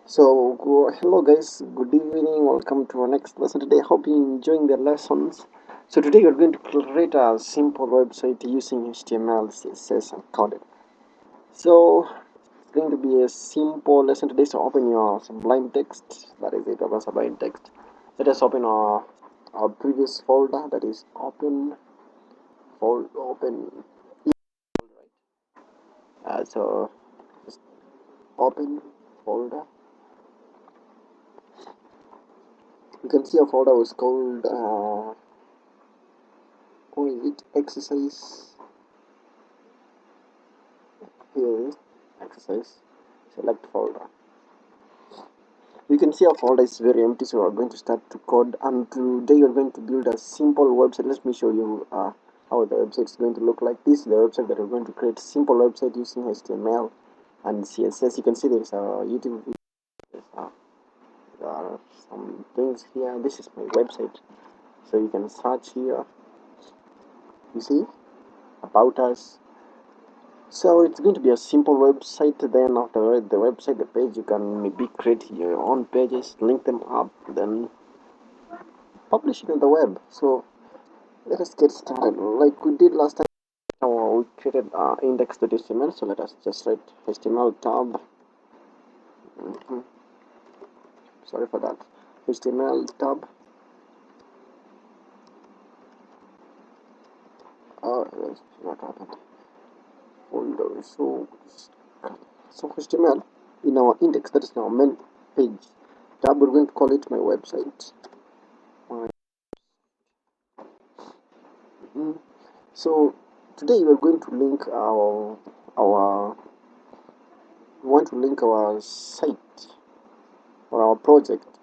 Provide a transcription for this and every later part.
Hello guys, good evening, welcome to our next lesson today. Hope you're enjoying the lessons. So today we're going to create a simple website using HTML, CSS and coding. So it's going to be a simple lesson today. So open your Sublime text, that is it, open Sublime text. Let us open our previous folder, that is open so just open folder. You can see a folder was called what is it? Exercise. Here is exercise. Select folder. You can see our folder is very empty, so we're going to start to code. And today we're going to build a simple website. Let me show you how the website is going to look like. This is the website that we're going to create. Simple website using HTML and CSS. You can see there's a YouTube video. There are some things here. This is my website, so you can search here. You see about us. So it's going to be a simple website. Then after the website, the page, you can maybe create your own pages, link them up, then publish it on the web. So let us get started like we did last time. We created index.html. So let us just write HTML tab. Sorry for that. HTML tab. That's not happened. Folder. So HTML in our index, that is our main page tab. We're going to call it my website. So today we're going to link our we want to link our site or our project.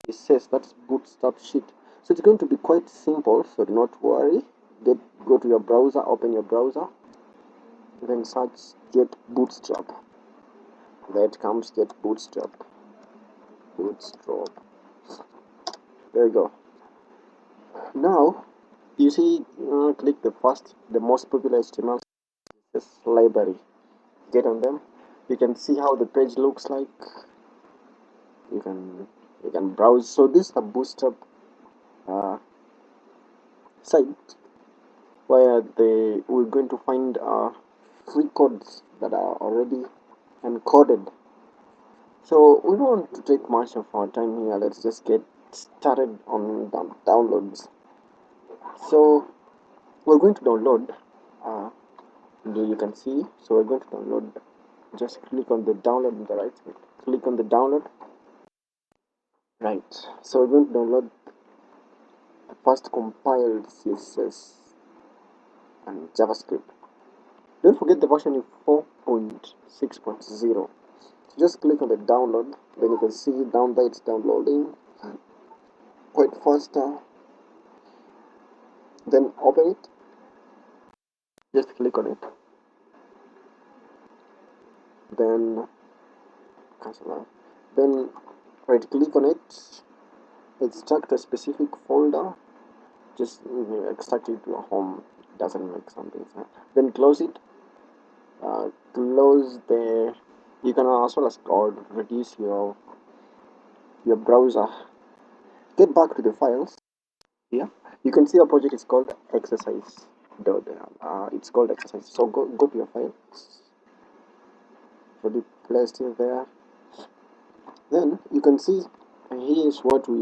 It says that's bootstrap sheet. So it's going to be quite simple, so do not worry. Go to your browser, open your browser, then search get bootstrap. There it comes, get bootstrap. Bootstrap. There you go. Now you see, click the most popular HTML library. Get on them. You can see how the page looks like. You can browse. So this is a bootstrap site where we're going to find free codes that are already encoded. So we don't want to take much of our time here. Let's just get started on downloads. So we're going to download. You can see. So we're going to download. Just click on the download on the right. Click on the download. Right. So we're going to download the first compiled CSS and JavaScript. Don't forget the version is 4.6.0. So just click on the download. Then you can see down there it's downloading quite faster. Then open it. Just click on it. Then cancel that. Then right click on it. Extract a specific folder. Just extract it to a home. Doesn't make something. Then close it. Close the. You can as well as reduce your browser. Get back to the files. Here you can see our project is called exercise. It's called exercise. So go to your files. Already placed it there. Then you can see here is what we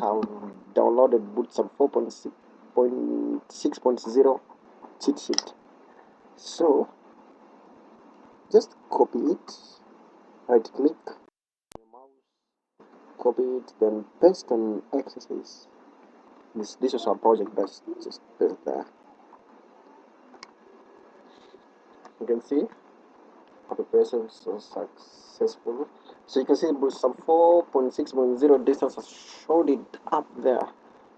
have downloaded Bootstrap 4.6.0 cheat sheet. So just copy it, right click, copy it, then paste on exercise. This is our project best. Just paste there. You can see application so successful. So you can see Bootstrap 4.6.0 distance has showed it up there.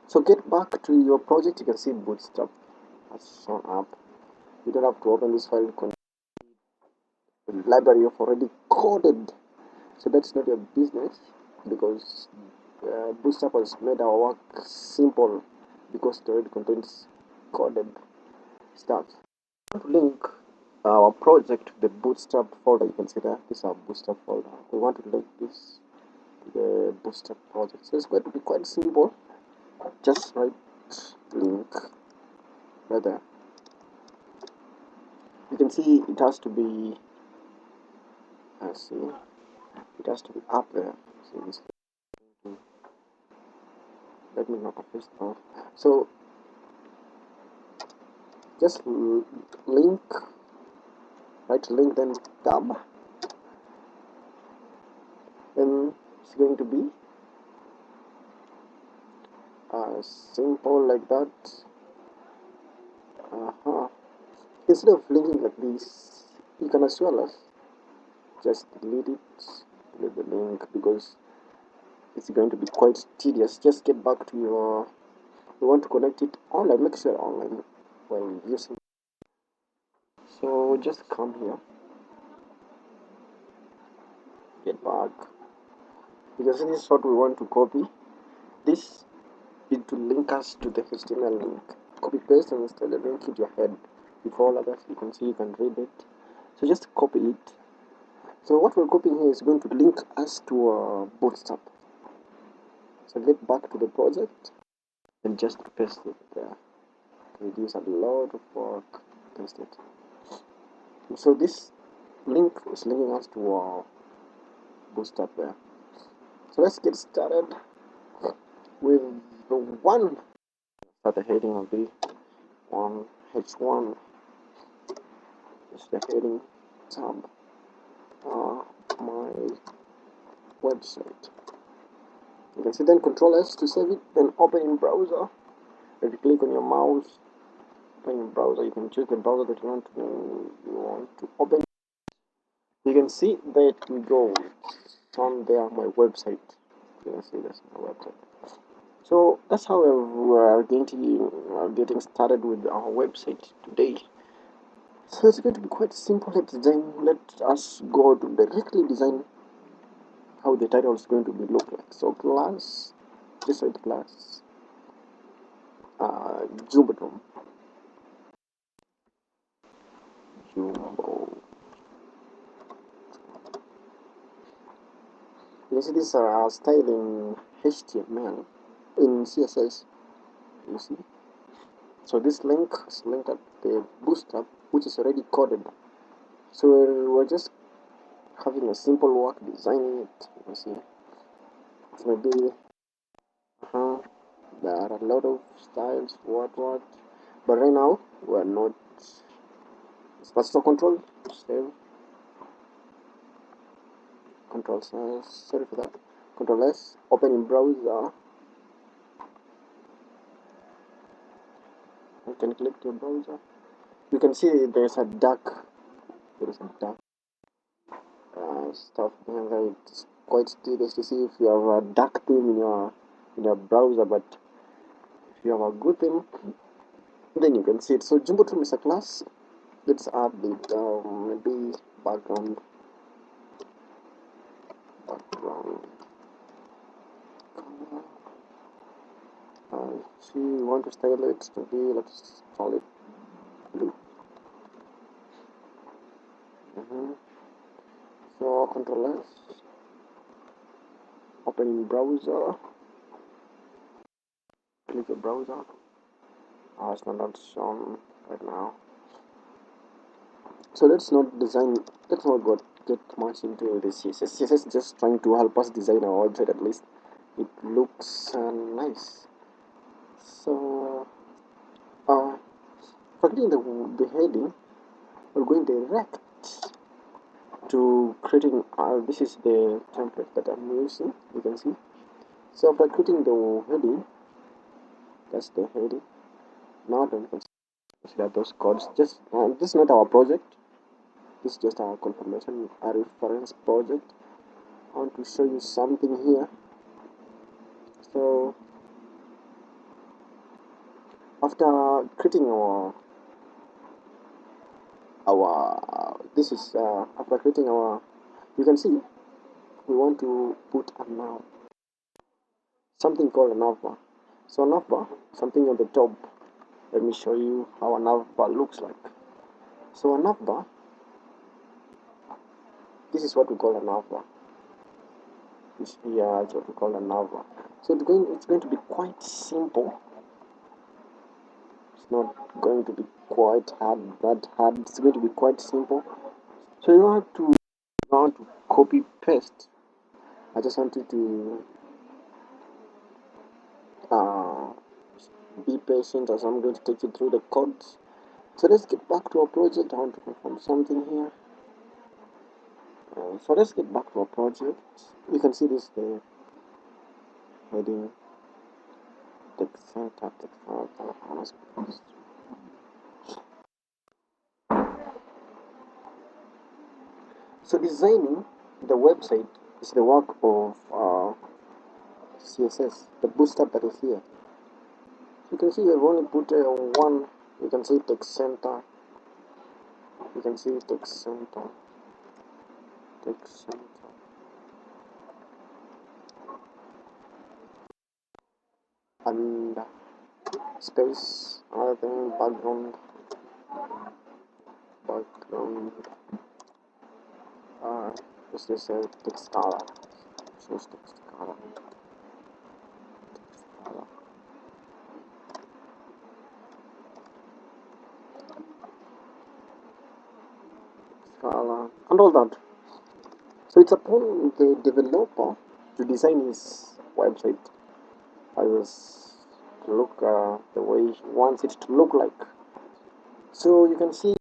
So get back to your project. You can see Bootstrap has shown up. You don't have to open this file. The library you've already coded. So that's not your business, because Bootstrap has made our work simple because it already contains coded stuff. Link our project, the bootstrap folder. You can see that this is our bootstrap folder. We want to link this to the bootstrap project. So it's going to be quite simple. Just write link right there. You can see it has to be, it has to be up there. So this, let me not paste now. So just link, write link, then tab, then it's going to be simple like that. Instead of linking like this, you can as well as just delete it, delete the link, because it's going to be quite tedious. Just get back to your, you want to connect it online, make sure online while using. So just come here, get back, because this is what we want to copy. This is to link us to the HTML link. Copy paste and install the link in your head. With all others, you can see, you can read it. So just copy it. So what we're copying here is going to link us to Bootstrap. So get back to the project and just paste it there. Reduce a lot of work. Paste it. So this link is linking us to Bootstrap there. So let's get started with the one. Start the heading of the one H1. Is the heading tab. My website. You can see, then Control S to save it, then open in browser. If you click on your mouse, open in browser, you can choose the browser that you want to open. You can see that we go from there, my website. You can see that's my website. So that's how we are getting started with our website today. So it's going to be quite simple. Let us go to directly design how the title is going to be look like. So class, just write class, Jumbo, Jumbo. You see this style in HTML, in CSS. You see. So this link is linked at the Bootstrap, which is already coded. So we're just having a simple work designing it. You see. It's maybe there are a lot of styles, what, but right now we're not. Let's stop control, save, control S, sorry for that, control S, open in browser, you can click your browser, you can see there's a dark stuff behind there. It's quite tedious to see if you have a dark theme in your browser, but if you have a good theme, then you can see it. So Jumbo is a class. Let's add the maybe background so you want to style it to be, let's call it blue. So Control S, open in browser, click your browser. It's not shown right now. So let's not get much into the CSS. CSS is just trying to help us design our website, at least it looks nice. So for getting the heading, we're going direct to creating. This is the template that I'm using. You can see. So after creating the heading, that's the heading. Now don't consider those codes. Just this is not our project. This is just our confirmation, a reference project. I want to show you something here. So after creating after creating our, you can see we want to put a nav, something called a navbar. So navbar, something on the top. Let me show you how a navbar looks like. So a navbar This is what we call a navbar. This here is what we call a navbar. So it's going to be quite simple. It's not going to be quite that hard. It's going to be quite simple. So you don't have to copy paste. I just wanted to uh, be patient as I'm going to take you through the codes. So let's get back to our project. I want to perform something here. So let's get back to our project. You can see this the heading text center. So designing the website is the work of CSS, the bootstrap that is here. You can see I've only put one. You can see text center. You can see text center. Text center. And space, another thing, background, is this a text color? Choose text color. Color and all that. So it's upon the developer to design his website as to look the way he wants it to look like. So you can see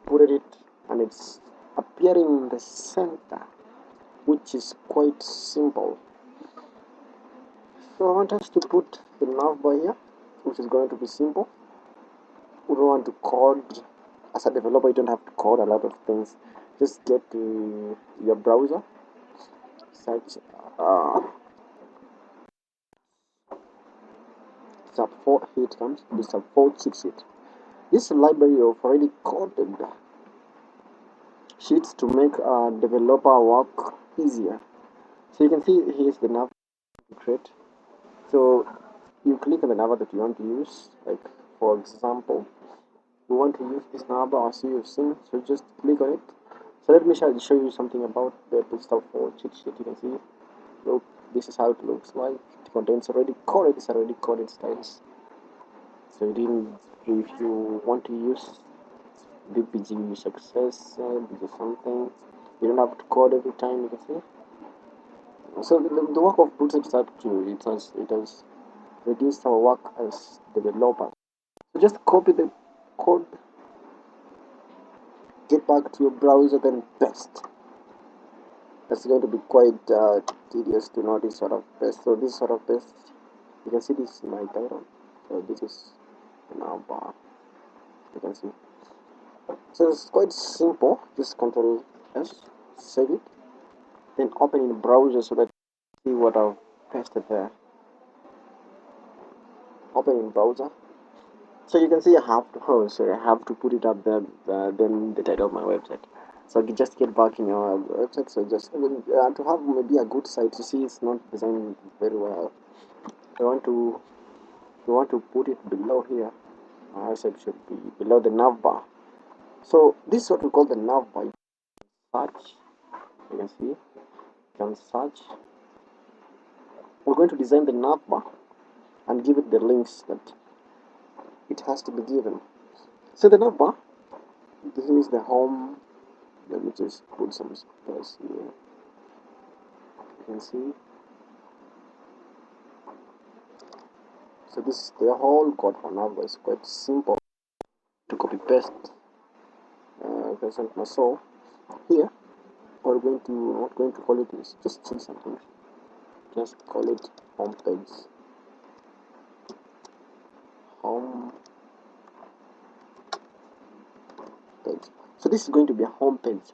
put it and it's appearing in the center, which is quite simple. So I want us to put the navbar here, which is going to be simple. We don't want to code. As a developer, you don't have to code a lot of things. Just get to your browser, search sub4, here it comes, the sub4 cheat sheet. This is a library of already coded sheets to make a developer work easier. So you can see here's the nav to create. So you click on the navbar that you want to use. Like for example, you want to use this navbar as you've seen. So just click on it. So let me show you something about the sub4 cheat sheet. You can see, look, this is how it looks like. It contains already coded styles. So you didn't, if you want to use BPG success, BPG something, you don't have to code every time. You can see. So the work of bootstrap is actually it has reduced our work as developers. So just copy the code, get back to your browser, then paste. That's going to be quite tedious to know this sort of paste. So this sort of paste, you can see this is my title. So this is now bar. You can see. So it's quite simple. Just Control S, save it, then open in the browser so that you see what I've pasted there. Open in browser. So you can see I have to put it up there, then the title of my website. So you just get back in your website. So just to have maybe a good site, you see it's not designed very well. You want to put it below here. Our website should be below the navbar. So this is what we call the navbar. Search. You can see. You can search. We're going to design the navbar and give it the links that it has to be given. So the navbar, this is the home. Let me just put some space here. You can see. So this is the whole code for navbar. It's quite simple to copy paste. So here we're going to not going to call it is just change something. Just call it home page. Home page. So this is going to be a home page.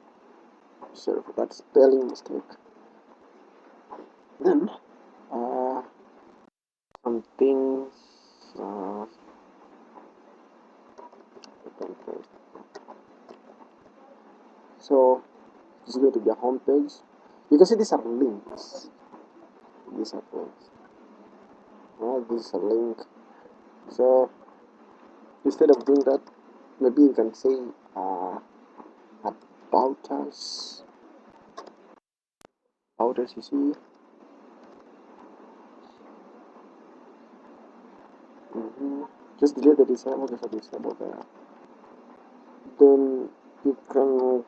Sorry for that spelling mistake. Then some things. So this is going to be a home page. You can see these are links. These are links. This is a link. So instead of doing that, maybe you can say about us. about us, you see. Just delete the disable, just disable there. Then you can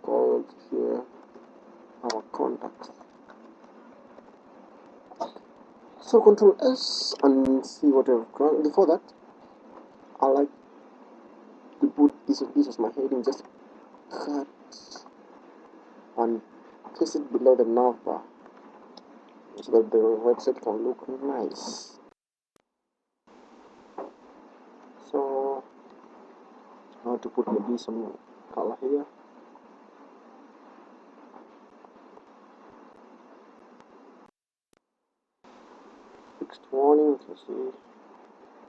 go here our contacts. So Control S and see what I've got. Before that, I like to put this as my heading. Just cut and place it below the navbar so that the website can look nice. So I have to put maybe some color here. Text warning, you see.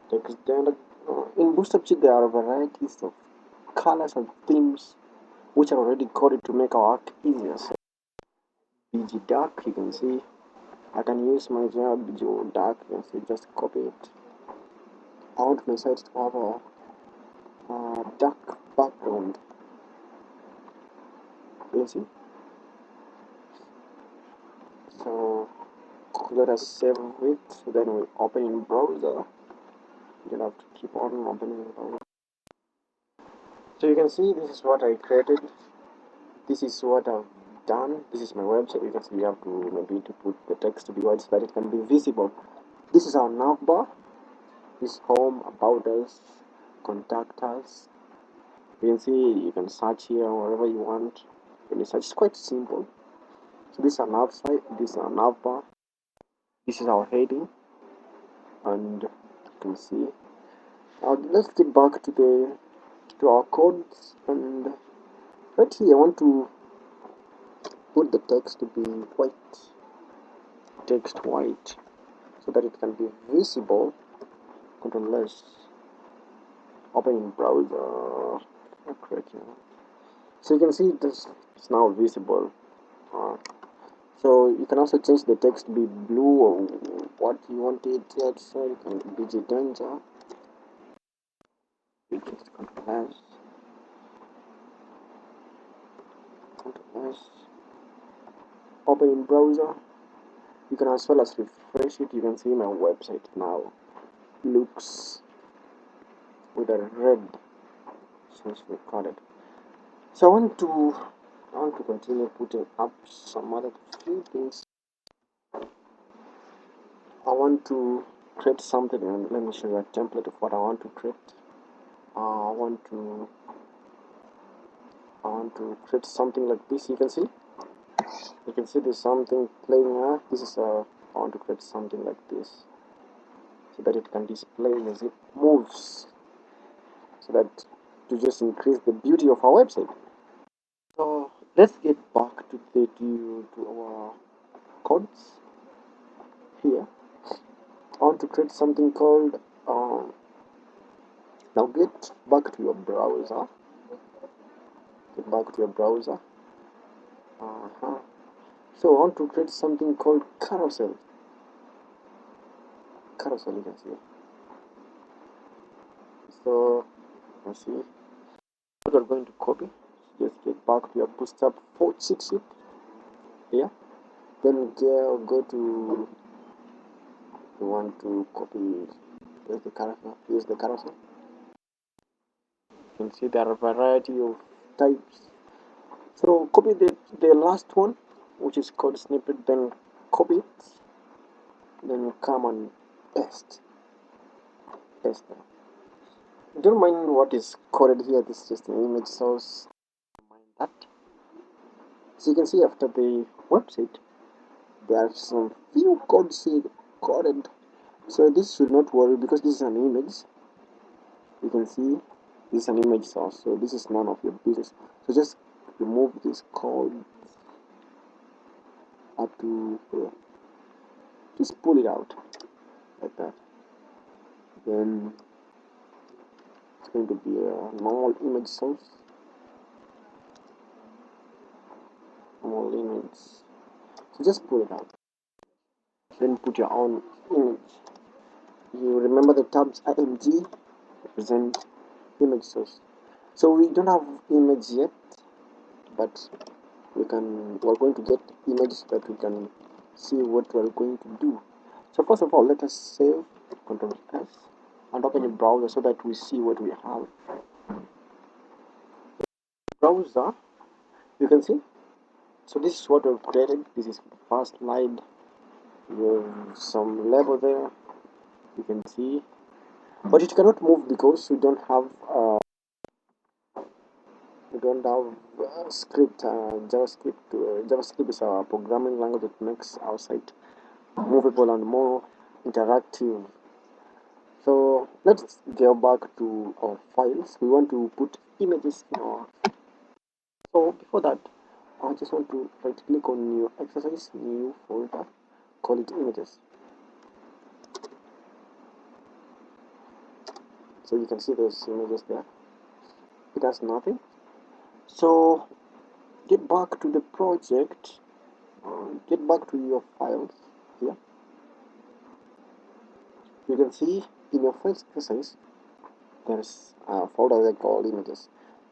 Text standard. In Bootstrap there are varieties of colors and themes which are already coded to make our work easier. So BG dark, you can see. I can use my BG dark, you can see, just copy it. I want my site to have a dark background. You see? So let us save it, then we open in browser. You don't have to keep on opening in browser. So you can see this is what I created. This is what I've done. This is my website. You can see we have to maybe to put the text to be wide so that it can be visible. This is our navbar. This home, about us, contact us. You can see you can search here wherever you want. When you search, it's quite simple. So this is our nav site. This is our navbar. This is our heading, and you can see. Now let's get back to our codes, and right here I want to put the text to be white. Text white, so that it can be visible. Control S. Open in browser. So you can see this is now visible. So you can also change the text to be blue or what you want it yet. So you can BG danger. You just Control S. Control S. Open in browser. You can as well as refresh it. You can see my website now looks with a red since we recorded. So I want to continue putting up some other few things. I want to create something, and let me show you a template of what I want to create. I want to create something like this. You can see there's something playing here. This is I want to create something like this so that it can display as it moves, so that to just increase the beauty of our website. So let's get back to our codes here. I want to create something called now get back to your browser. Get back to your browser. So I want to create something called carousel. Carousel, you can see. So let's see what we're going to copy. Just get back to your Bootstrap 4.6 here. Then go to, you want to copy. Here's the carousel. Here's the carousel. You can see there are a variety of types. So copy the last one, which is called snippet. Then copy it. Then come and paste. Paste. Don't mind what is coded here. This is just an image source. Don't mind that. So you can see after the website, there are some few codes here coded. So this should not worry because this is an image. You can see this is an image source, so this is none of your business. So just remove this code up to here. Just pull it out like that. Then it's going to be a normal image source. Normal image. So just pull it out. Then put your own image. You remember the tabs img represent image source. So we don't have image yet, but we're going to get images that we can see what we're going to do. So first of all, let us save Ctrl S and open a browser so that we see what we have. Browser, you can see. So this is what we've created. This is the first slide. We have some level there. You can see, but it cannot move because we don't have script. JavaScript. JavaScript is a programming language that makes our site movable and more interactive. So let's go back to our files. We want to put images in our. So before that, I just want to right click on new exercise, new folder, call it images. So you can see those images there. It has nothing. So get back to the project, get back to your files here. You can see in your first exercise there's a folder they called images.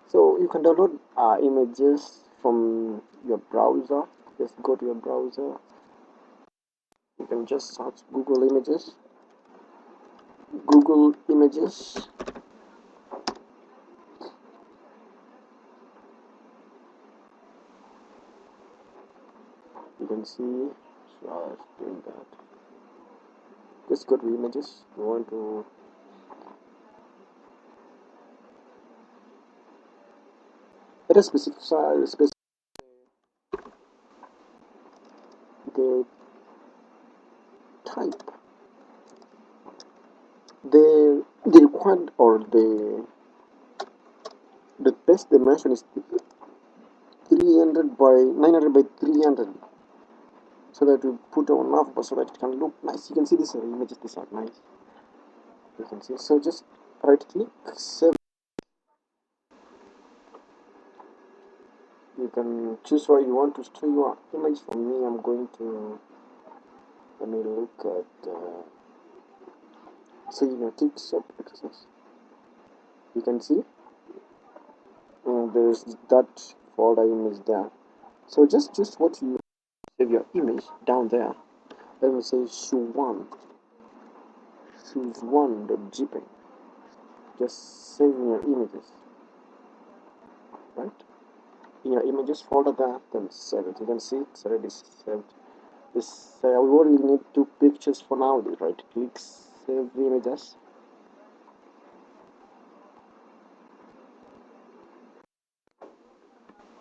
So you can download images from your browser. Just go to your browser. You can just search Google Images. Google Images. You can see. So I was doing that. Just go to images. We want to. Let us specify the type. The required or the best dimension is 300 by 900 by 300, so that we put on enough so that it can look nice. You can see these images, these are nice. You can see. So just right click, save. You can choose where you want to store your image. For me, I'm going to, let me look at senior tips of exercise. You can see there's that folder image there. So just choose what you save your image down there. Let me say shoe1, shoes1.jpg. Just save in your images, right? In your images folder there, then save it. You can see it's already saved. This we only need 2 pictures for now. Right click, save images.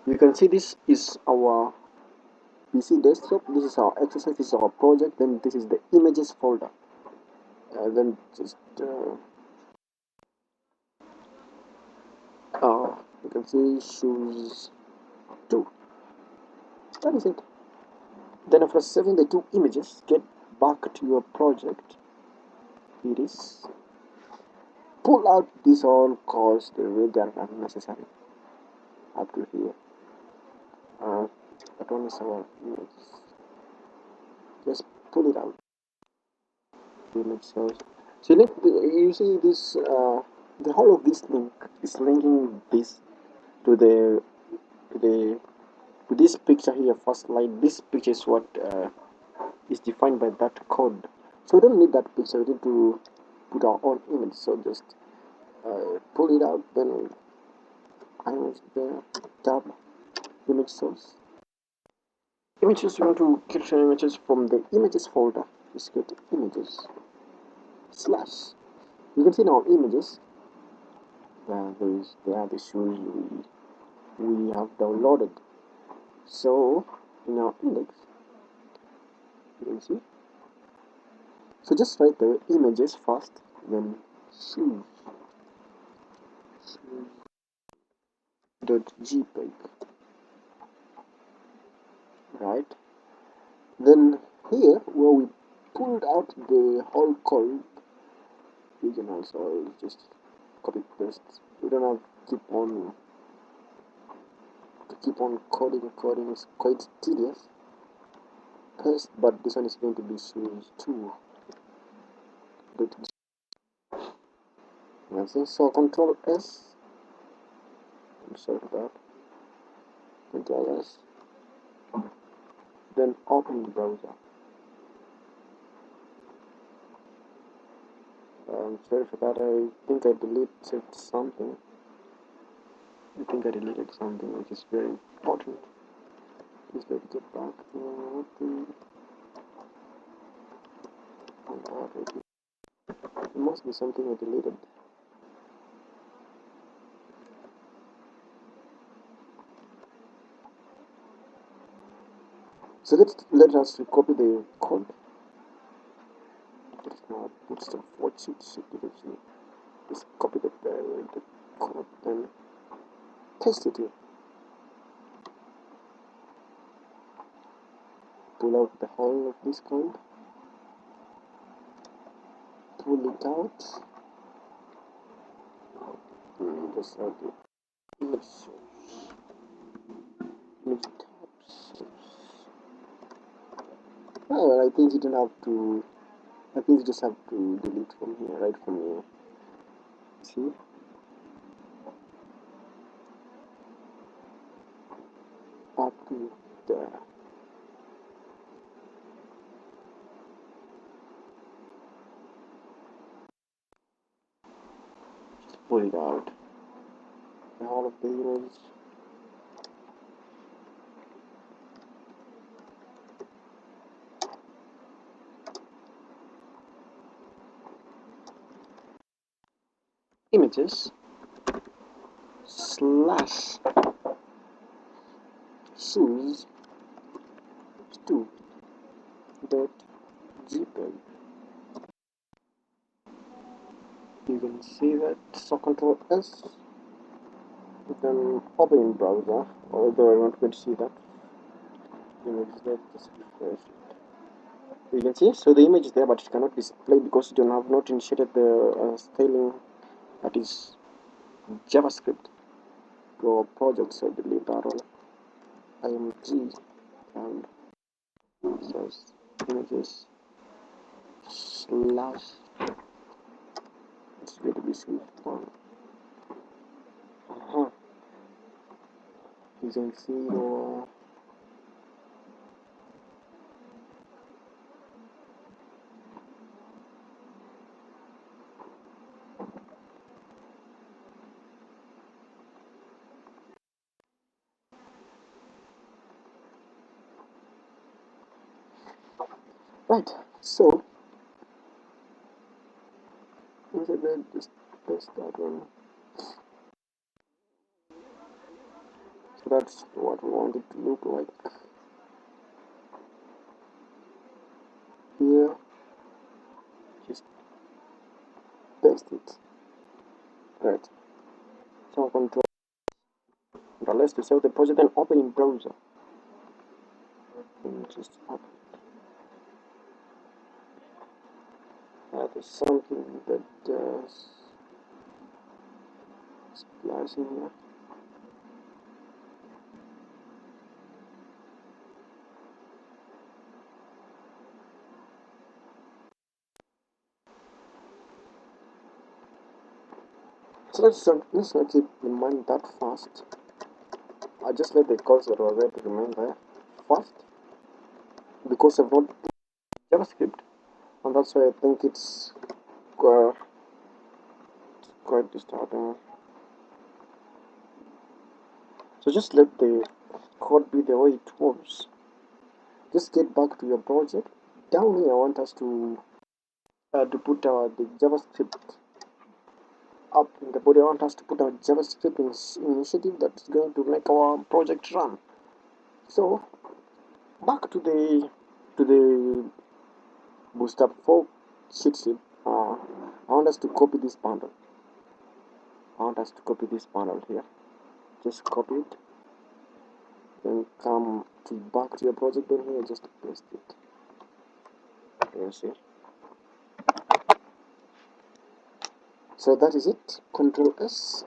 You can see this is our PC desktop. This is our exercise. This is our project. Then this is the images folder. Then just you can see shoes 2. That is it. Then after saving the 2 images, get back to your project. It is. Pull out these all calls the way they are unnecessary up to here. That one is our image. Just pull it out. Image source. So you see this. The whole of this link is linking this to to this picture here. First slide. This picture is what is defined by that code. So we don't need that picture. We need to put our own image. So just pull it out. Then image there. Tab image source. Images, you want to capture images from the images folder. Just go to images slash. You can see now images. There are the shoes we have downloaded. So in our index, you can see. So just write the images first, then shoes dot jpeg, right? Then here where we pulled out the whole code, you can also just copy paste. We don't have to keep on coding is quite tedious. Paste, but this one is going to be shoes 2. So Control S. I'm sorry for that. Control S. then open the browser. Sorry for that, I think I deleted something. I think I deleted something which is very important. Please let's get back to the it must be something I deleted. So let us copy the code. Let's now put some worksheets. Just copy the code, then paste it here. Pull out the whole of this code. Pull it out. And just add the image source. Image types. Oh, well, I think you don't have to. I think you just have to delete from here, right from here. See? Back to there. Just pull it out. All of the images. Images slash source 2 dot jpeg. You can see that. So Control S. You can open in browser, although I'm not going to see that image there. Just refresh it. You can see, so the image is there, but it cannot display because you have not initiated the styling, that is JavaScript, your project. So delete that all. img and says images slash. It's going to be swift one. You can see your right. So just press that one. So that's what we want it to look like. Here, just paste it. Right. So Control S to save the project and open in browser. And just open. There's something that does splicing here. So let's not keep in mind that fast. I just let the calls that were there to remain there first because I've not JavaScript, and that's why I think it's quite disturbing. So just let the code be the way it was. Just get back to your project. Down here, I want us to put the JavaScript up in the body. I want us to put our JavaScript initiative that's going to make our project run. So back to the Bootstrap 4 sheet. I want us to copy this bundle. Here. Just copy it. Then come back to your project. Then here, just paste it. You see. So that is it. Control S.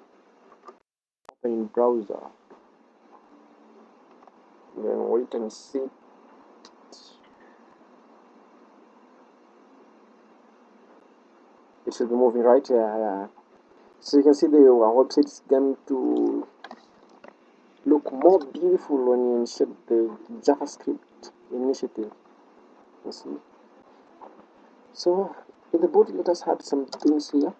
Open in browser. Then wait and see. It should be moving right here. So you can see the website is going to look more beautiful when you insert the JavaScript. initiative. Let's see. So in the body, let us add some things here.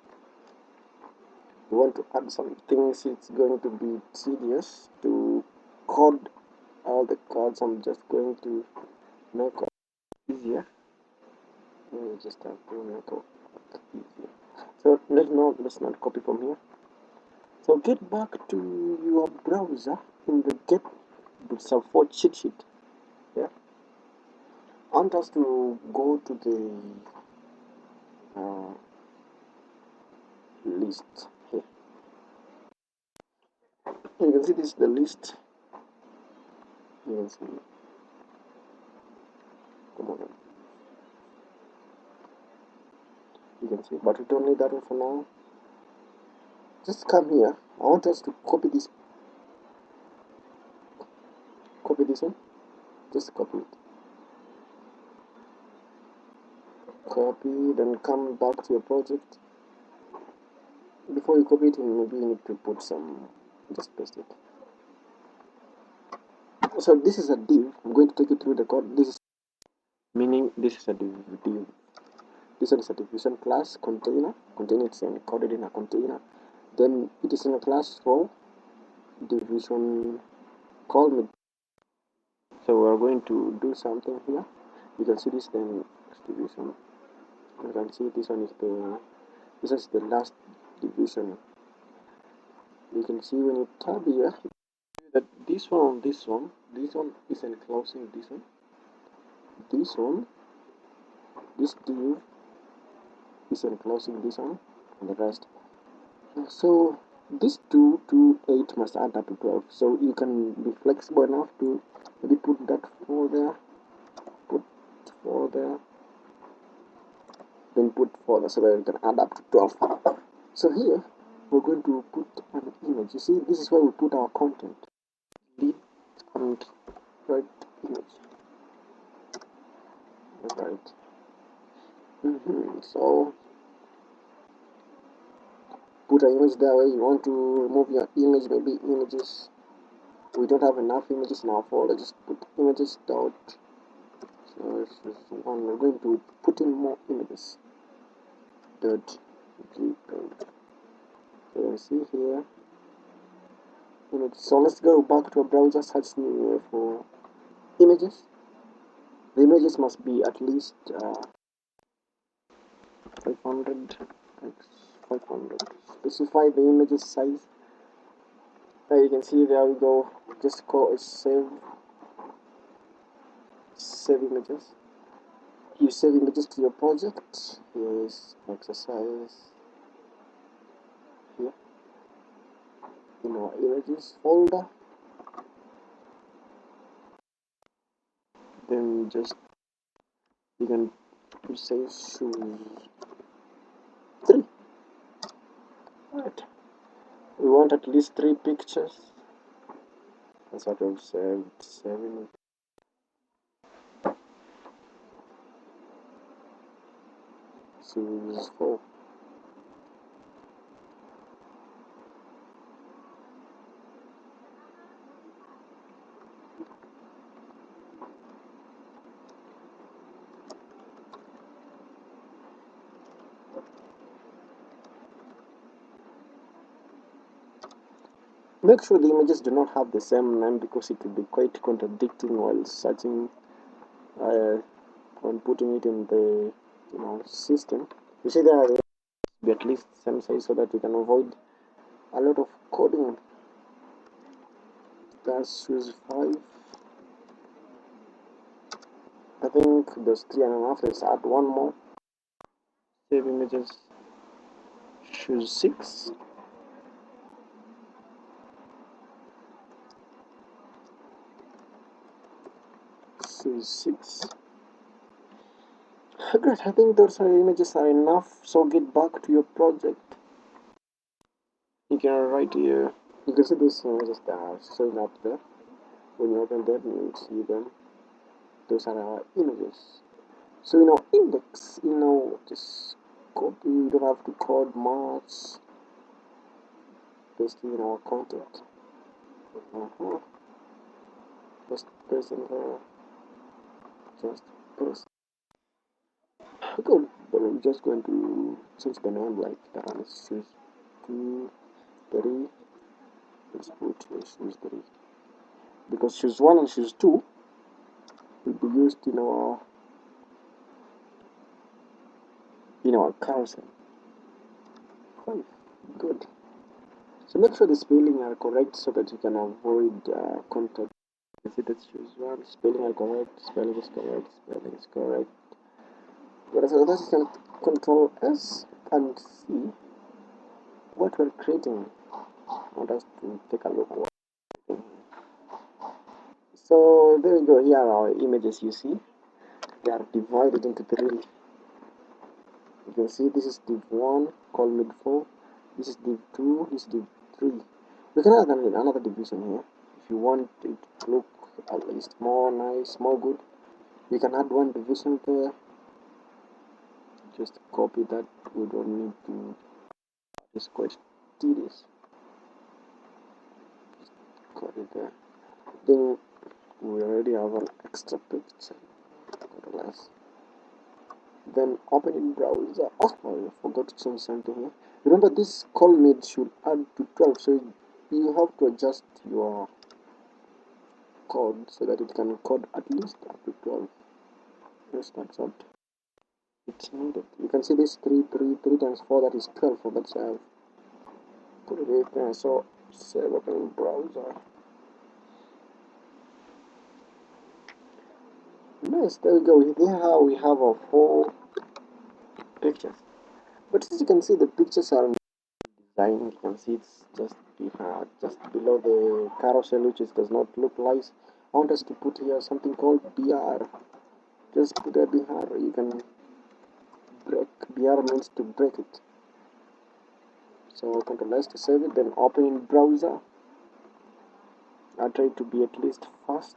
We want to add some things. It's going to be tedious to code all the codes. I'm just going to make it easier. We just have to make it easier. So let's not copy from here. So get back to your browser in the get support cheat sheet. Yeah. I want us to go to the list here. You can see this is the list. You can see. Come on. You can see, but we don't need that one for now. Just come here. I want us to copy this. Copy this one. Just copy it. Copy, then come back to your project. Before you copy it, maybe you need to put some. Just paste it. So this is a div. I'm going to take you through the code. This is meaning this is a div. This one is a division class container. Container is encoded in a container. Then it is in a class for division call me. So we are going to do something here. You can see this then division. You can see this one is the last division. You can see when you tab here that this one is enclosing this one, this div is enclosing this one, and the rest. So this 2 to 8 must add up to 12. So you can be flexible enough to maybe put that 4 there, put 4 there, then put 4 there, so that you can add up to 12. So here we're going to put an image. You see, this is where we put our content. Delete and write image. Right. So put an image there where you want to remove your image, maybe images. We don't have enough images in our folder, just put images dot. So this is one. We're going to put in more images. Dot gpaint. So you can see here images. So let's go back to a browser, search new for images. The images must be at least 500 x 500. Specify the images size. There you can see, there we go. Just call it save images. You save images to your project. Here is exercise here in our images folder. Then just you can say choose 3. Right. We want at least 3 pictures. That's what we've saved. 7. Choose 4. Make sure the images do not have the same name, because it will be quite contradicting while searching when putting it in the system. You see, there are be at least same size so that you can avoid a lot of coding. Let's choose 5. I think there's 3 and a half. Let's add one more. Save images. Choose 6. Choose 6. Great, I think those images are enough. So get back to your project. You can write here. You can see these images that are showing up there. When you open them, you will see them. Those are our images. So in our index, just copy. You don't have to code much. Paste in our content. Just paste in there. Just press. Good. Then I'm just going to change the name like that one is shoes 2, 3. Let's put shoes 3. Because shoes 1 and shoes 2 will be used in our carousel. 5. Good. So make sure the spelling are correct so that you can avoid contact. You see that shoes 1, spelling are correct, spelling is correct, spelling is correct. Whereas others you can control S and see what we're creating. I want us to take a look. So there you go. Here are our images. You see, they are divided into 3. You can see this is div 1 called mid 4. This is div 2. This is div 3. We can add another division here if you want it to look at least more nice, more good. You can add one division there. Just copy that. We don't need to. It's quite tedious. Just copy there. Then we already have an extra picture. Then open in browser. Oh, I forgot to change something here. Remember, this call mid should add to 12, so you have to adjust your code so that it can code at least up to 12. Yes, that's what it's needed. You can see this 3 times 4, that is 12. For that, so I've put it there. So save open in browser. Nice, there we go. Here how we have our 4 pictures. But as you can see, the pictures are designed. You can see it's just below the carousel, which does not look nice. I want us to put here something called BR. Just put a BR. You can break. BR means to break it. So Control S to save it. Then open in browser. I try to be at least fast.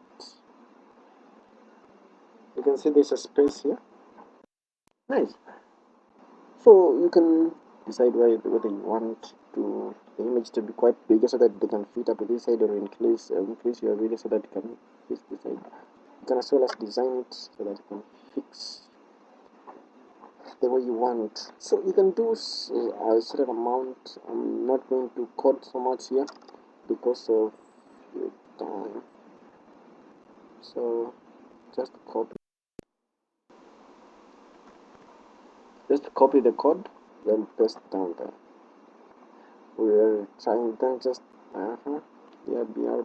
You can see there's a space here. Nice. So you can decide whether you want the image to be quite bigger so that they can fit up to this side, or increase your video so that it can fit this side. You can as well as design it so that it can fix the way you want. So you can do a certain amount. I'm not going to code so much here because of your time. So just copy the code, then paste down there. We're trying then just yeah, BR.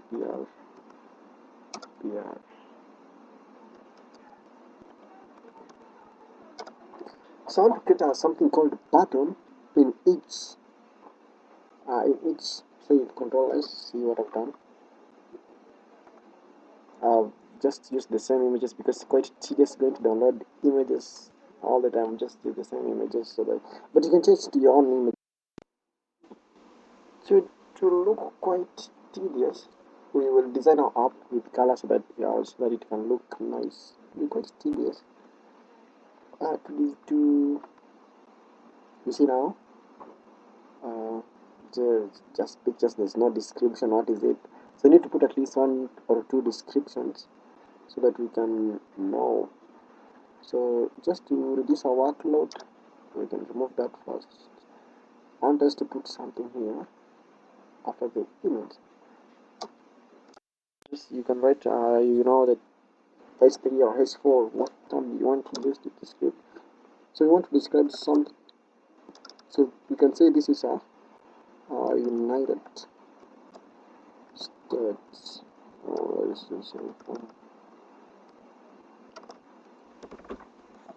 So I want to create something called button in each. So you control S, see what I've done. Just use the same images because it's quite tedious going to download images all the time. Just use the same images so that, but you can change to your own image. So to look quite tedious, we will design our app with color so that it can look nice. Be quite tedious. To you see now, just pictures. There's no description. What is it? So you need to put at least 1 or 2 descriptions so that we can know. So just to reduce our workload, we can remove that first. I want us to put something here after the image. Just you can write, that H3 or H4, what term you want to use to describe. So you want to describe something. So you can say this is a United States.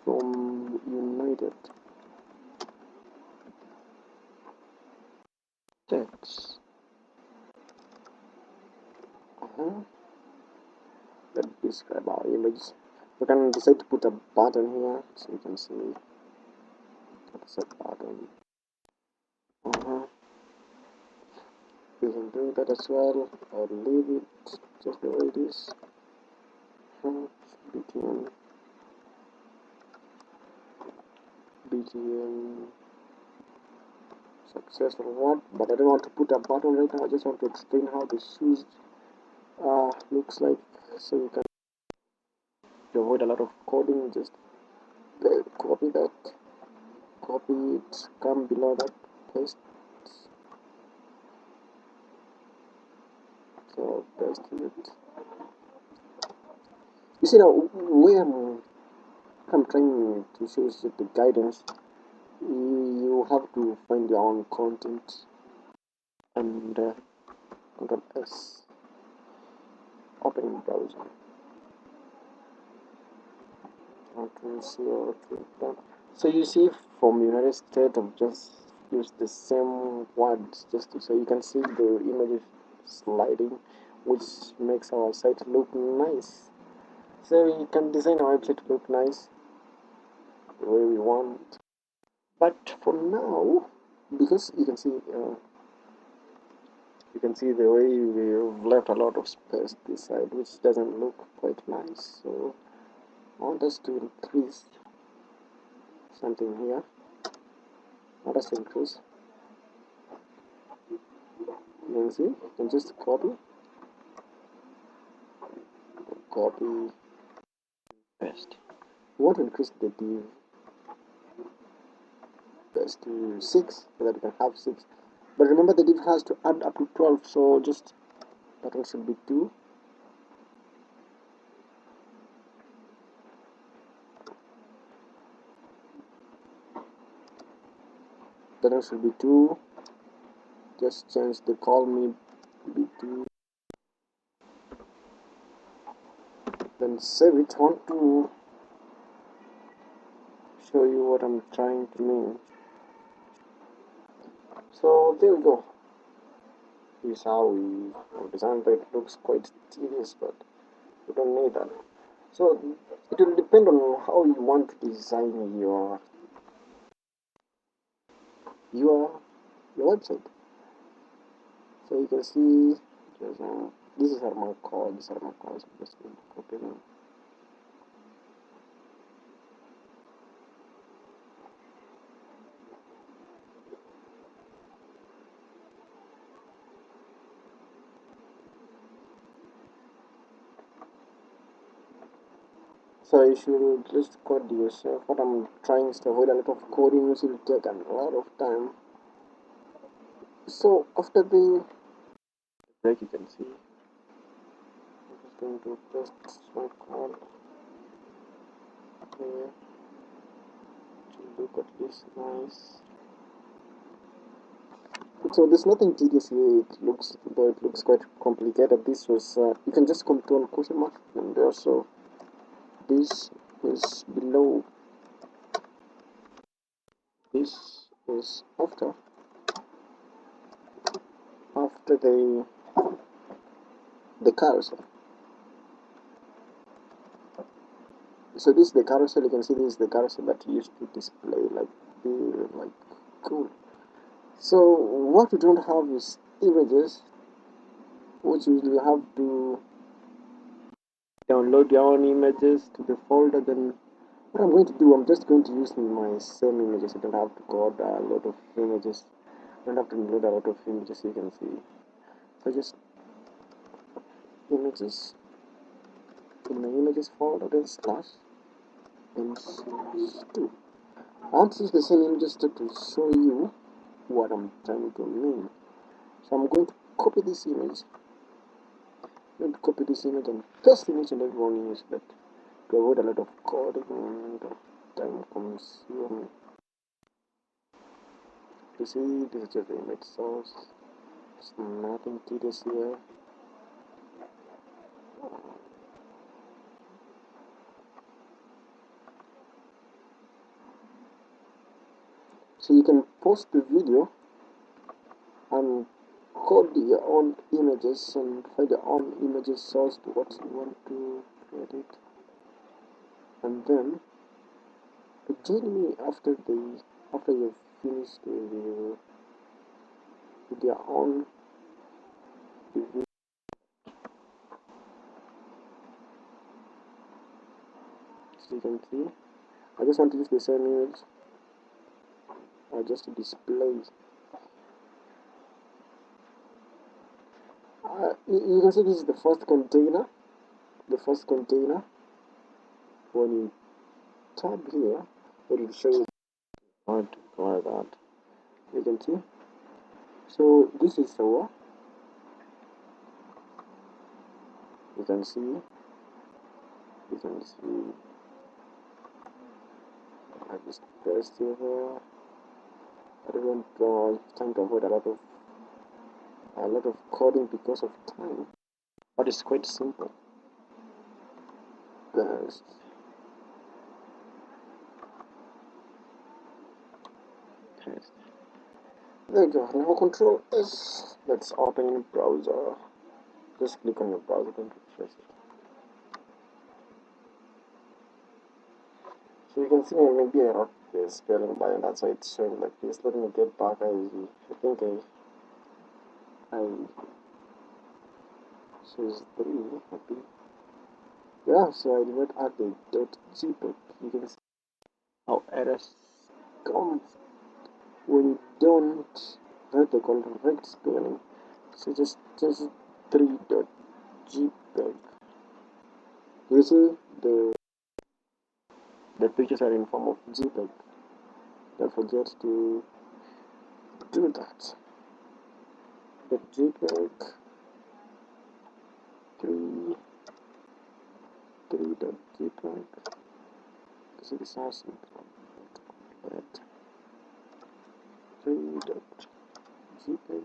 From United States. Let's describe our image. We can decide to put a button here, so you can see that's a button. We can do that as well, or leave it just the way it is. BTN success or what, but I don't want to put a button right now. I just want to explain how the shoes looks like, so you can To avoid a lot of coding, just copy that, copy it, come below that, paste. So paste it. You see now where I'm trying to show you the guidance. You have to find your own content and Ctrl S, open browser. Okay, so so you see from United States, I've just used the same words just so you can see the images sliding, which makes our site look nice. So we can design our website to look nice the way we want. But for now, because you can see the way we've left a lot of space this side, which doesn't look quite nice. So I want us to increase something here. I want us to increase. You can see, you can just copy, paste. We want to increase the div paste to 6 so that we can have 6. But remember the div has to add up to 12, so just that one should be 2. That one should be 2. Just change the call me to be 2. Then save it. I want to show you what I'm trying to mean. So there we go. This is how we design it. It looks quite tedious, but we don't need that. So it will depend on how you want to design your website. So you can see this is my code. These are my codes. I'm just going to copy them. So you should just code yourself. What I'm trying is to avoid a lot of coding, which will take a lot of time. So after the break, you can see I'm just going to paste my code here to look at this nice. So there's nothing tedious here. It looks, though it looks quite complicated. This was you can just control question mark and there. So this is below. This is after the carousel. So this is the carousel. You can see this is the carousel that used to display like cool. So what we don't have is images, which you have to download your own images to the folder. Then what I'm going to do, I'm just going to use my same images. I don't have to code a lot of images. I don't have to load a lot of images. You can see. So just images in my images folder, then slash images2. I want to use the same images to show you what I'm trying to mean. So I'm going to copy this image. I'm going to copy this image and paste in each and every one image that to avoid a lot of coding and time consuming. You see, this is just the image source. There's nothing tedious here. So you can post the video and code your own images and find your own images source to what you want to create it, and then join me after you've finished with your own video. So you can see I just want to use the same image just to display. You can see this is the first container. when you tab here, it will show you how to color that. You can see. So this is our, you can see, I just paste here. I don't time to avoid a lot of coding because of time, but it's quite simple. Paste. Paste. There you go. Now Control S. Let's open in browser. Just click on your browser and refresh it. So you can see maybe I wrote the spelling by, and that's why it's showing like this. Let me get back. I think I choose 3. Maybe. Yeah. So I did not add the .jpeg. You can see how errors come when you don't write the correct spelling. So just 3.jpeg. You see the pictures are in form of JPEG. Don't forget to do that. The JPEG 3.jpeg. This is awesome. 3.jpeg.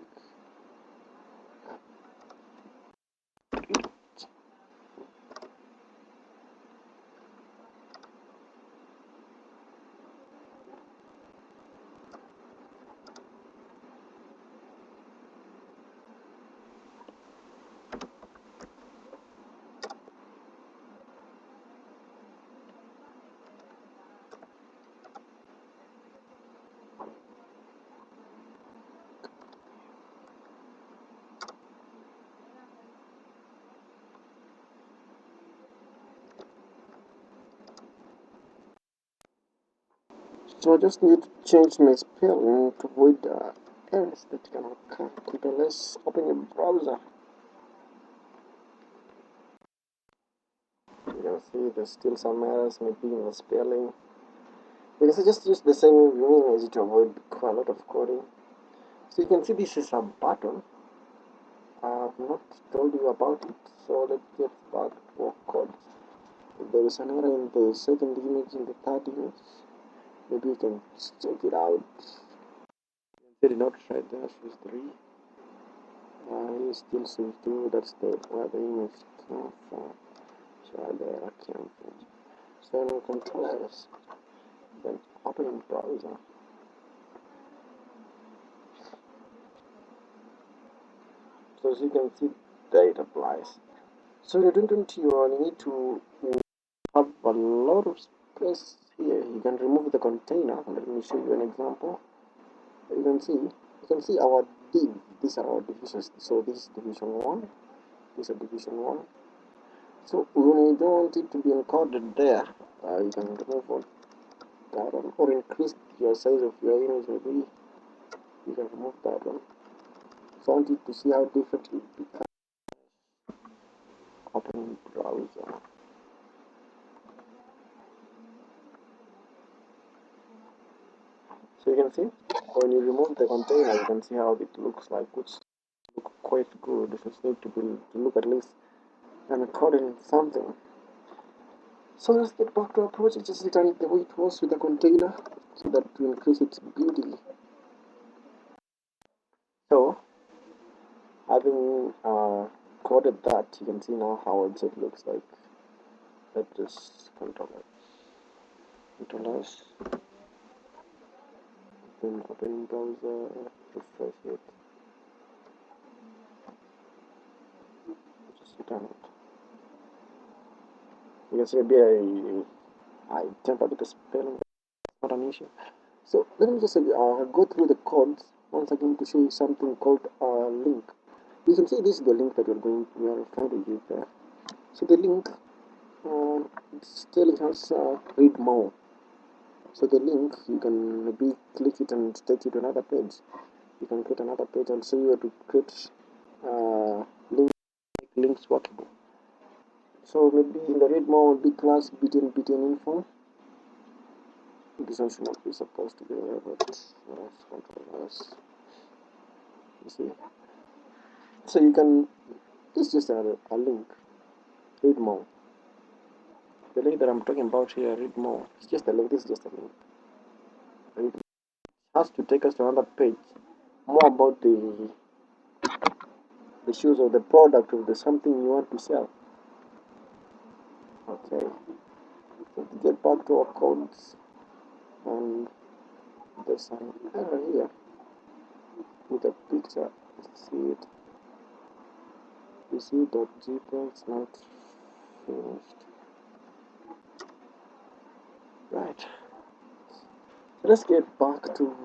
So I just need to change my spelling to avoid errors that can occur. Let's open a browser. You can see there's still some errors, maybe in the spelling. You can see just use the same meaning as to avoid a lot of coding. So you can see this is a button. I've not told you about it, so let's get back to our code. If there is an error in the second image, in the third image, maybe you can check it out. They did not try the Ashes 3. He still seems to, that's where the image came from. So the error came from. So now Control S, then open in browser. So as you can see, there it applies. So in 2020, you need to have a lot of space here. You can remove the container. Let me show you an example. You can see our div. These are our divisions. So this is division 1. This is division 1. So when you don't want it to be encoded there, you can remove that one, or increase your size of your image. Maybe you can remove that one. So I want you to see how different it becomes. Open browser. So you can see when you remove the container, you can see how it looks like, which look quite good. This is need to look at least encoding something. So let's get back to our project. Just return it the way it was with the container, so that to increase its beauty. So having coded that, you can see now how it looks like. Let's just Control S, then open browser, refresh it, just return it. You can see maybe I tempered the spelling, not an issue. So let me just go through the codes once again to show you something called a link. You can see this is the link that we are trying to use there. So the link it's telling us read more. So the link, you can maybe click it and take you to another page. You can create another page and show you how to create links, make links workable. So maybe in the read more big class btn info. This one should not be supposed to be there, but yes, control S. You see, so you can. This is just a link. Read more. The link that I'm talking about here, read more. It's just a link. This is just a link. It has to take us to another page, more about the issues of the product of the something you want to sell. Okay, let's get back to our codes, and there's an error here with a picture. Let's see it. You see that JPEG is not finished. Right. So let's get back to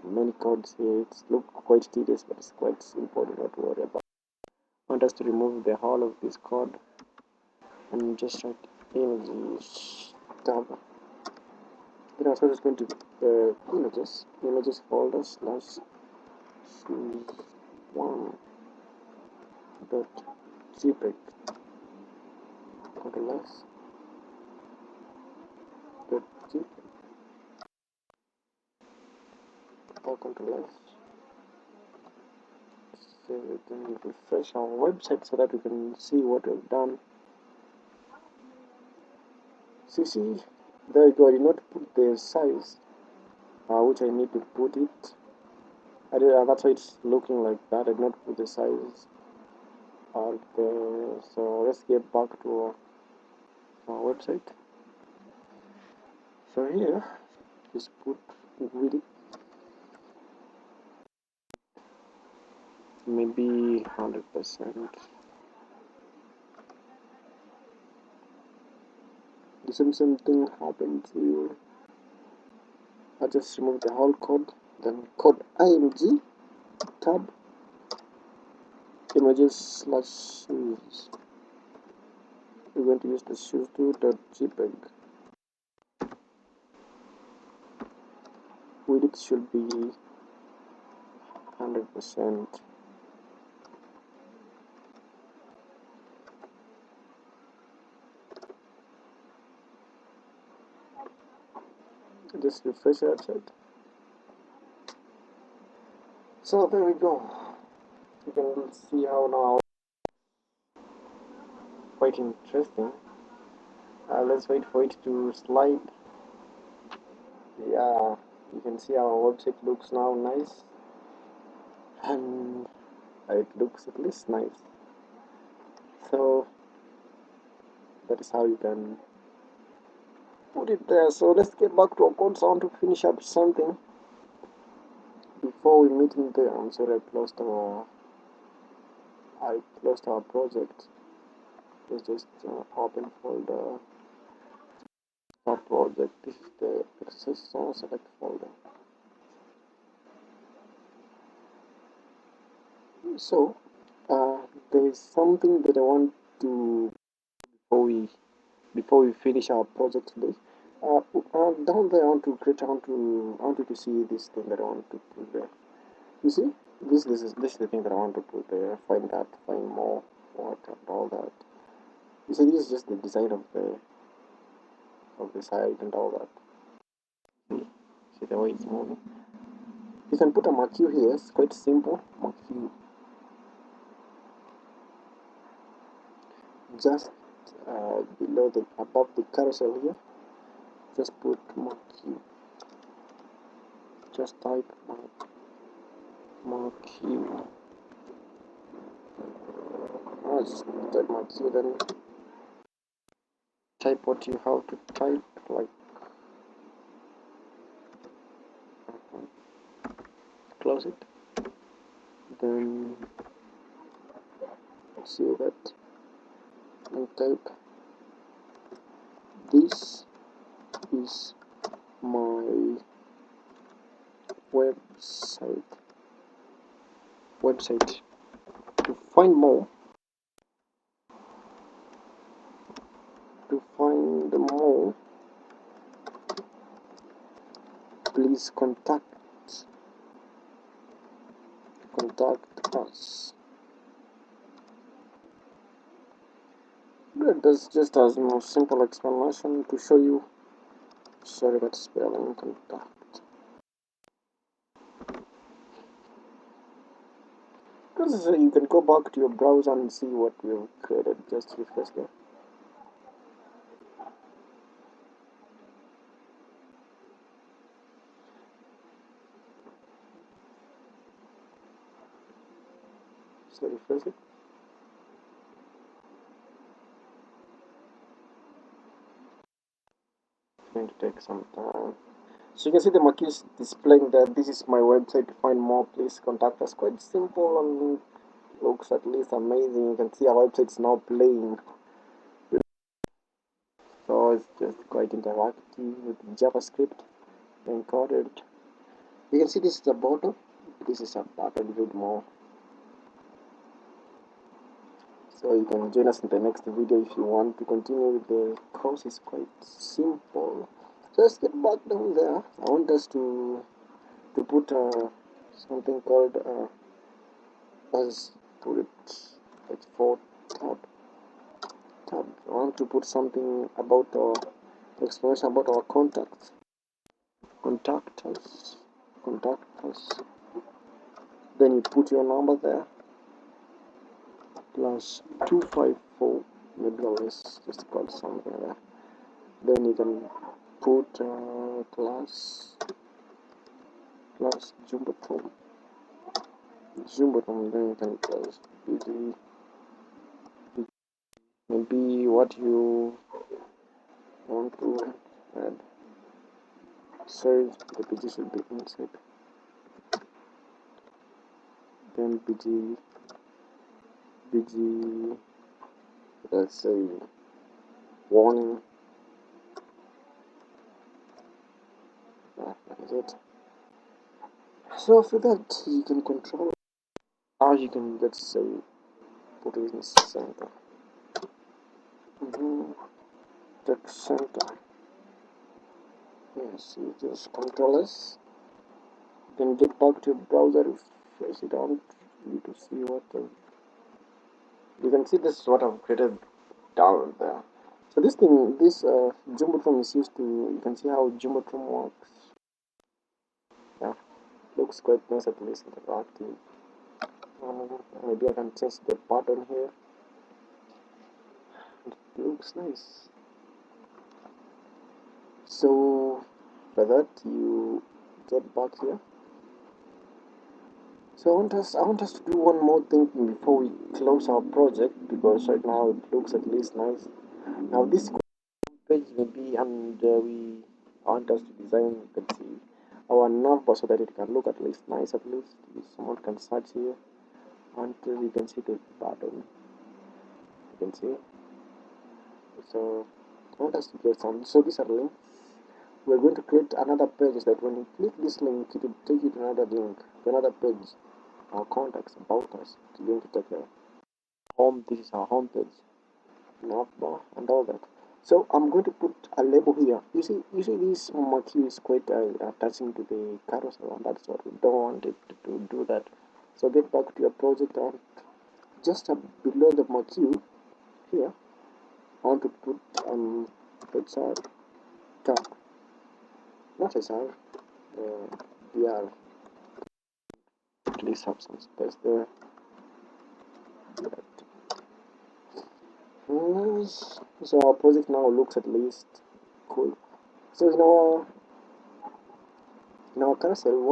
many codes here. It's look quite tedious, but it's quite simple. Do not worry about. I want us to remove the whole of this code and just write images tab. Then also just going to images folder slash choose1 dot jpeg control S dot jpeg or control S. So we can refresh our website so that we can see what we've done. See, there you go. I did not put the size which I need to put it. That's why it's looking like that. I did not put the size out there. So let's get back to our website. So here, just put width maybe 100%. The same thing happened here. I just remove the whole code, then code img tab images slash shoes. We're going to use the shoes2.jpg. Width should be 100%. Just refresh our website. So there we go. You can see how now quite interesting. Let's wait for it to slide. Yeah, you can see our website looks now nice, and it looks at least nice. So that is how you can put it there. So let's get back to our code. So I want to finish up something before we meet in there. I'm sorry, I closed our project. Let's just open folder. Our project. This is the exercise. So select folder. So there is something that I want to before we finish our project today. Down there, I want you to see this thing that I want to put there. You see, this is the thing that I want to put there. Find more, what, and all that. You see, this is just the design of the site and all that. See the way it's moving. You can put a marquee here. It's quite simple. Marquee, just above the carousel here. Just put marquee. Just type marquee. Just type marquee, then type what you have to type, like close it, then see that, and type this is my website. To find more, please contact us. created this just as a simple explanation to show you. Sorry about spelling contact. Because you can go back to your browser and see what we've created. Just refresh there. So refresh it. It's going to take some time. So you can see the marquee is displaying that this is my website. To find more, please contact us. Quite simple and looks at least amazing. You can see our website is now playing. So it's just quite interactive with JavaScript encoded. You can see this is a button. This is a button. Read more. So you can join us in the next video if you want to continue with the course. It's quite simple. So let's get back down there. I want us to put something called let's put it like for tab. I want to put something about our explanation about our contacts. Contact us. Then you put your number there. Plus 254. Maybe let's just call something there. Then you can put class Jumbotron. Then you can press bg. Maybe what you want to add. So the bg should be inside. Then bg, let's say warning. That is it. So after that you can control, or you can, let's say, put it in center. Text center. Yes, you just control S. Then get back to your browser, refresh it on you to see what you can see. This is what I've created down there. So this Jumbotron is used to, you can see how Jumbotron works. Yeah, looks quite nice, at least interactive. Maybe I can change the pattern here. It looks nice. So for that you get back here. So I want us to do one more thing before we close our project, because right now it looks at least nice. Now this page maybe, and I want us to design, let's see, our number so that it can look at least nice. At least if someone can search here until you can see the button. You can see. So I want us to get some. So these are links. We're going to create another page that when you click this link, it will take you to another link, to another page. Our contacts, about us. It's going to take a home. This is our home page, navbar, and all that. So I'm going to put a label here. You see this marquee is quite attaching to the carousel, and that's what we don't want it to do that. So get back to your project, and just below the marquee here, I want to put HR tag, not HR, BR. At least have some space there. Nice. So our project now looks at least cool. So in our carousel we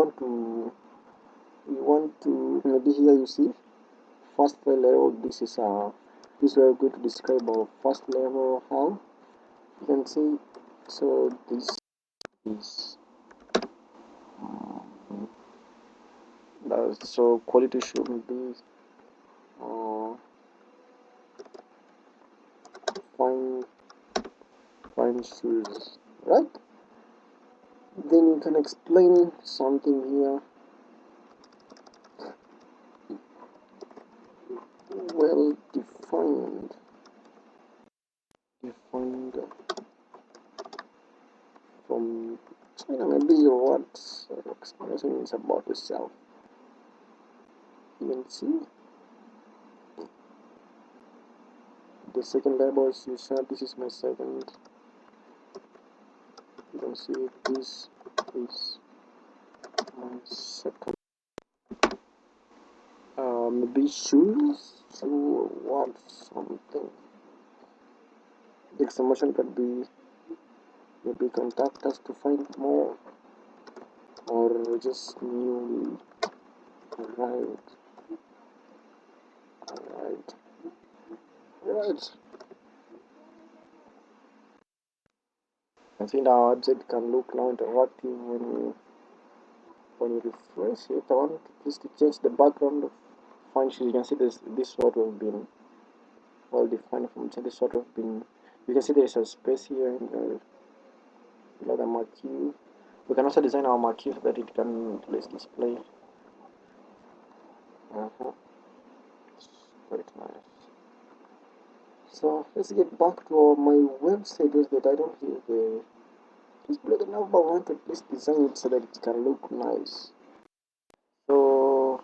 want to maybe here you see first level. This we are going to describe our first level how you can see. So this is so quality should be fine shoes, right? Then you can explain something here. Well defined from China. Maybe what explanation is about yourself. You can see the second label is you said this is my second. You can see this is my second. Maybe shoes. You want something. The exclamation could be maybe contact us to find more, or just newly arrived. Alright. Right. I think our object can look now interactive when you refresh it. I want just to change the background of function. You can see this sort of been well defined function. This sort of been. You can see there is a space here in the marquee. We can also design our marquee so that it can at least display. Quite nice. So let's get back to my website. Was that I don't hear the display the number. I want to at least design it so that it can look nice. So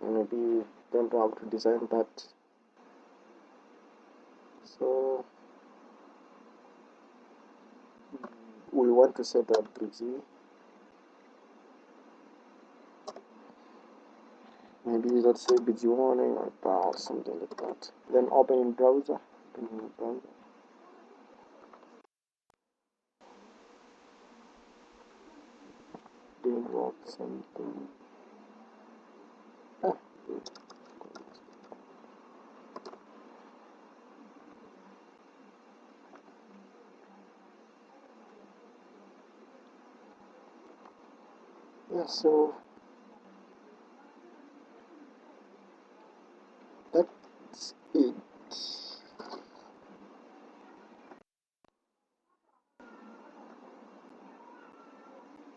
maybe you don't know how to design that. So we want to set up BG. Maybe let's say BG warning or something like that. Then open in browser. Didn't work something. Ah, good. Yeah, so that's it.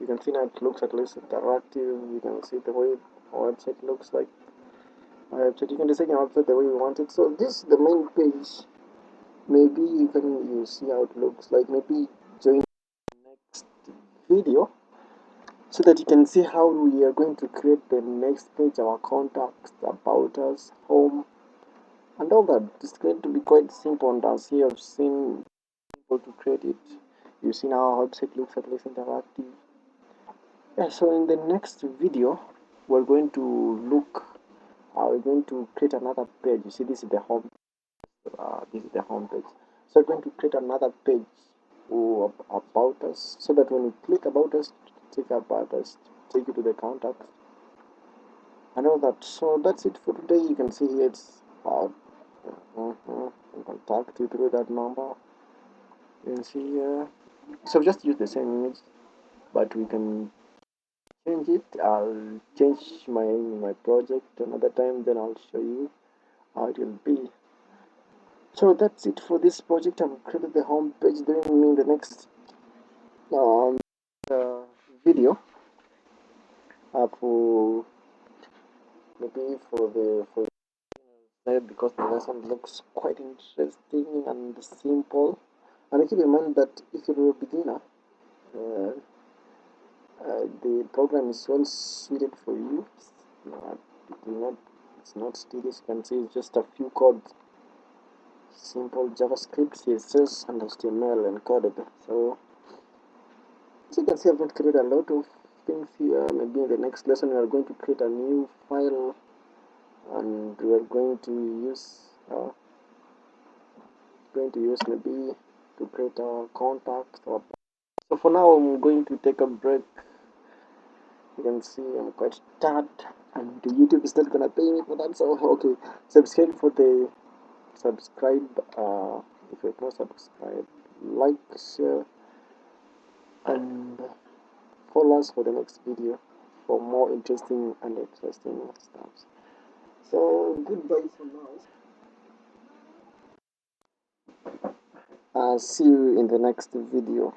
You can see now it looks at least interactive. You can see the way our website looks like. Our website, you can design your website the way you want it. So this is the main page. Maybe even you see how it looks like. Maybe join the next video so that you can see how we are going to create the next page, our contacts, about us, home, and all that. It's going to be quite simple, and as you have seen how to create it, you've seen how our website looks at least interactive. Yeah, so in the next video, we're going to look. We're going to create another page. You see, this is the home. This is the home page. So we're going to create another page about us, so that when you click about us, take you to the contacts and all that. So that's it for today. You can see here it's contact you through that number. You can see here. So just use the same image, but we can change it. I'll change my project another time, then I'll show you how it will be. So that's it for this project. I've created the home page. Then in the next um, video for maybe for because the lesson looks quite interesting and simple. And keep in mind that if you're a beginner, uh, the program is well suited for you. It's not tedious. You can see it's just a few codes, simple JavaScript, CSS, and HTML encoded. So as you can see, I've not created a lot of things here. Maybe in the next lesson we are going to create a new file, and we are going to use maybe to create a contact. So for now, I'm going to take a break. You can see I'm quite tired, and YouTube is not gonna pay me for that. So okay, subscribe for the subscribe. If you're not subscribed, like, share, and follow us for the next video for more interesting stuff. So goodbye for now. See you in the next video.